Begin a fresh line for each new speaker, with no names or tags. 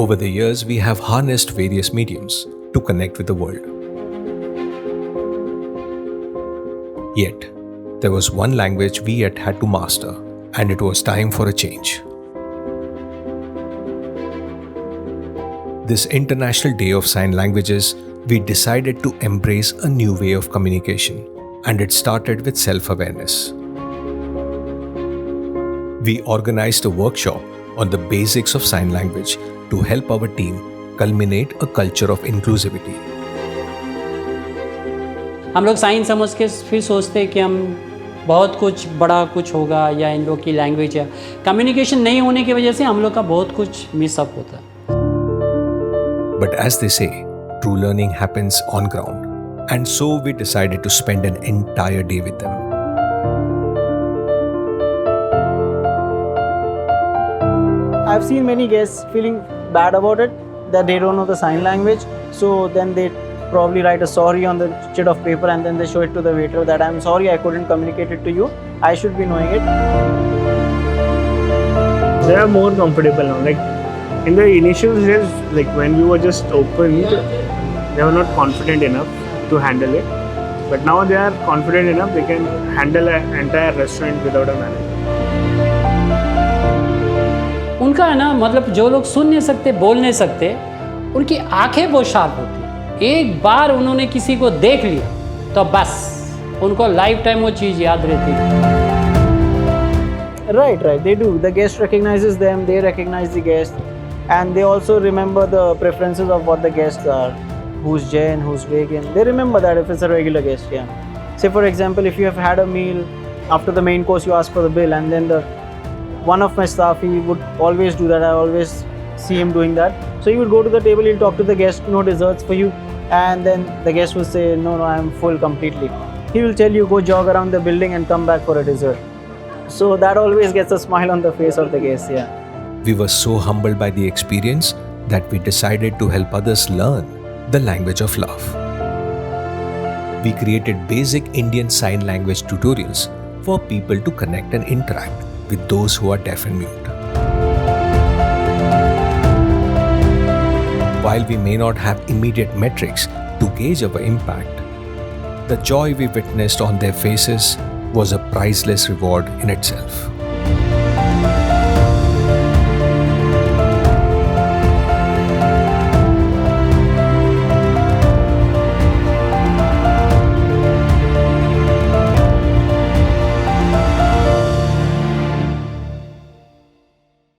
Over the years, we have harnessed various mediums to connect with the world. Yet, there was one language we yet had to master, and it was time for a change. This International Day of Sign Languages, we decided to embrace a new way of communication, and it started with self-awareness. We organized a workshop on the basics of sign language to help our team culminate a culture of inclusivity.
हम लोग sign समझ के फिर सोचते हैं कि हम बहुत कुछ बड़ा कुछ होगा या इन लोग की लैंग्वेज है, कम्युनिकेशन नहीं होने की वजह से हम लोग का बहुत कुछ मिसअप होता है.
But as they say, true learning happens on ground, and so we decided to spend an entire day with them.
I've seen many guests feeling bad about it, that they don't know the sign language, so then they probably write a sorry on the sheet of paper and then they show it to the waiter that I'm sorry I couldn't communicate it to you, I should be knowing it.
They are more comfortable now. Like in the initial days, like when we were just opened, they were not confident enough to handle it. But now they are confident enough, they can handle an entire restaurant without a manager.
उनका है ना, मतलब जो लोग सुन नहीं सकते, बोल नहीं सकते, उनकी आंखें बहुत शार्प होती हैं. एक बार उन्होंने किसी को देख लिया तो बस उनको लाइफ टाइम वो चीज़ याद रहती है.
Right, they do. The guest recognizes them, they recognize the guest, and they also remember the preferences of what the guests are. Who's Jain, who's vegan. They remember that if it's a regular guest, yeah. Say for example, if you have had a meal, after the main course you ask for the bill, and then one of my staff, he would always do that. I always see him doing that. So he would go to the table, he'll talk to the guest, no desserts for you, and then the guest will say, no, I'm full completely. He will tell you, go jog around the building and come back for a dessert. So that always gets a smile on the face of the guest, yeah.
We were so humbled by the experience that we decided to help others learn the language of love. We created basic Indian Sign Language tutorials for people to connect and interact with those who are deaf and mute. While we may not have immediate metrics to gauge our impact, the joy we witnessed on their faces was a priceless reward in itself.